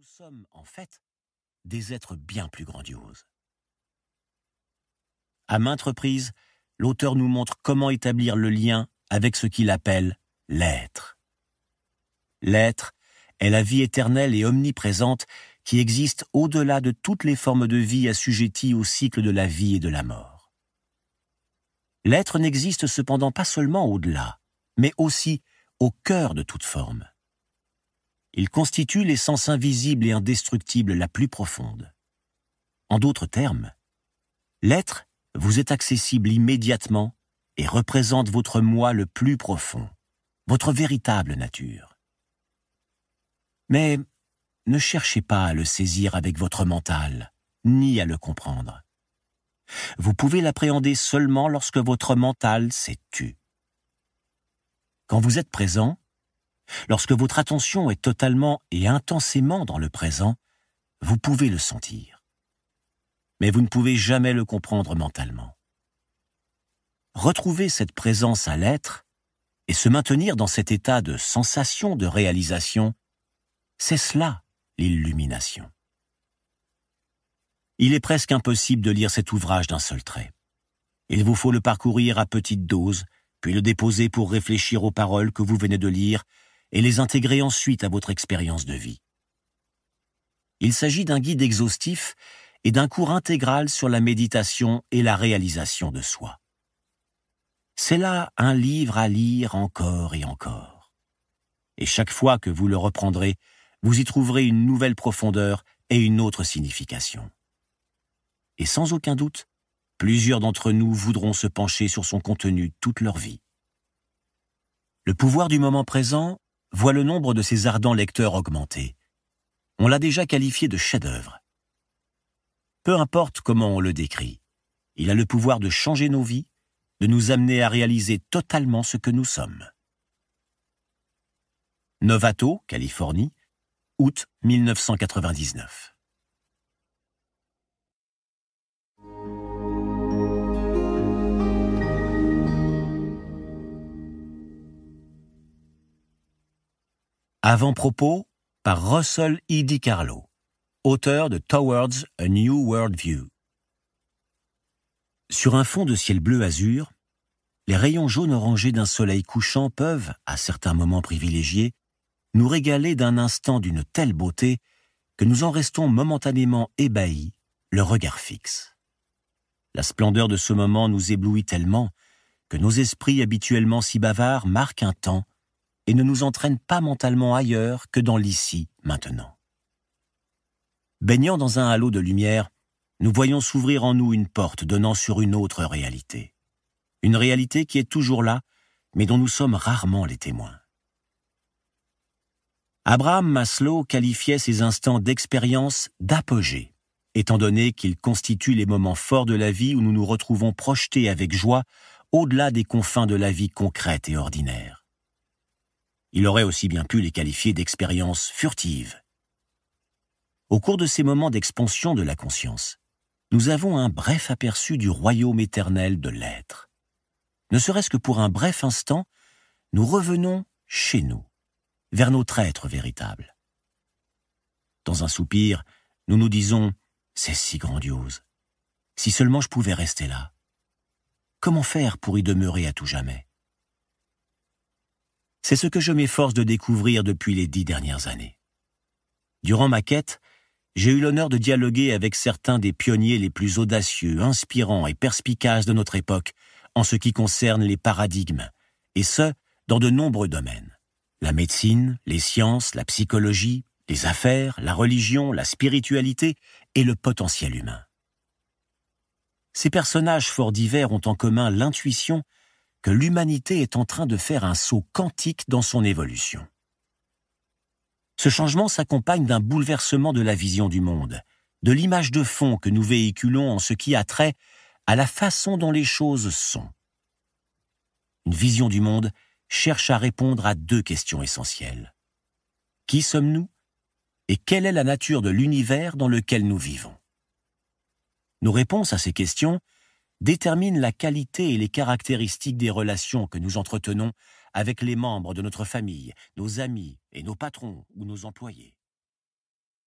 sommes, en fait, des êtres bien plus grandioses. À maintes reprises, l'auteur nous montre comment établir le lien avec ce qu'il appelle l'être. L'être est la vie éternelle et omniprésente qui existe au-delà de toutes les formes de vie assujetties au cycle de la vie et de la mort. L'être n'existe cependant pas seulement au-delà, mais aussi au cœur de toute forme. Il constitue l'essence invisible et indestructible la plus profonde. En d'autres termes, l'être vous est accessible immédiatement et représente votre moi le plus profond, votre véritable nature. Mais ne cherchez pas à le saisir avec votre mental, ni à le comprendre. Vous pouvez l'appréhender seulement lorsque votre mental s'est tu. Quand vous êtes présent, lorsque votre attention est totalement et intensément dans le présent, vous pouvez le sentir. Mais vous ne pouvez jamais le comprendre mentalement. Retrouver cette présence à l'être et se maintenir dans cet état de sensation de réalisation, c'est cela l'illumination. Il est presque impossible de lire cet ouvrage d'un seul trait. Il vous faut le parcourir à petite dose, puis le déposer pour réfléchir aux paroles que vous venez de lire et les intégrer ensuite à votre expérience de vie. Il s'agit d'un guide exhaustif et d'un cours intégral sur la méditation et la réalisation de soi. C'est là un livre à lire encore et encore. Et chaque fois que vous le reprendrez, vous y trouverez une nouvelle profondeur et une autre signification. Et sans aucun doute, plusieurs d'entre nous voudront se pencher sur son contenu toute leur vie. Le pouvoir du moment présent voit le nombre de ses ardents lecteurs augmenter. On l'a déjà qualifié de chef-d'œuvre. Peu importe comment on le décrit, il a le pouvoir de changer nos vies, de nous amener à réaliser totalement ce que nous sommes. Novato, Californie, août 1999. Avant-propos par Russell E. DiCarlo, auteur de Towards a New World View. Sur un fond de ciel bleu azur, les rayons jaunes orangés d'un soleil couchant peuvent, à certains moments privilégiés, nous régaler d'un instant d'une telle beauté que nous en restons momentanément ébahis, le regard fixe. La splendeur de ce moment nous éblouit tellement que nos esprits habituellement si bavards marquent un temps et ne nous entraînent pas mentalement ailleurs que dans l'ici, maintenant. Baignant dans un halo de lumière, nous voyons s'ouvrir en nous une porte donnant sur une autre réalité. Une réalité qui est toujours là, mais dont nous sommes rarement les témoins. Abraham Maslow qualifiait ces instants d'expérience d'apogée, étant donné qu'ils constituent les moments forts de la vie où nous nous retrouvons projetés avec joie au-delà des confins de la vie concrète et ordinaire. Il aurait aussi bien pu les qualifier d'expériences furtives. Au cours de ces moments d'expansion de la conscience, nous avons un bref aperçu du royaume éternel de l'être. Ne serait-ce que pour un bref instant, nous revenons chez nous, vers notre être véritable. Dans un soupir, nous nous disons « c'est si grandiose. Si seulement je pouvais rester là. Comment faire pour y demeurer à tout jamais ?» C'est ce que je m'efforce de découvrir depuis les 10 dernières années. Durant ma quête, j'ai eu l'honneur de dialoguer avec certains des pionniers les plus audacieux, inspirants et perspicaces de notre époque en ce qui concerne les paradigmes, et ce, dans de nombreux domaines. La médecine, les sciences, la psychologie, les affaires, la religion, la spiritualité et le potentiel humain. Ces personnages fort divers ont en commun l'intuition que l'humanité est en train de faire un saut quantique dans son évolution. Ce changement s'accompagne d'un bouleversement de la vision du monde, de l'image de fond que nous véhiculons en ce qui a trait à la façon dont les choses sont. Une vision du monde cherche à répondre à 2 questions essentielles. Qui sommes-nous et quelle est la nature de l'univers dans lequel nous vivons? Nos réponses à ces questions déterminent la qualité et les caractéristiques des relations que nous entretenons avec les membres de notre famille, nos amis et nos patrons ou nos employés.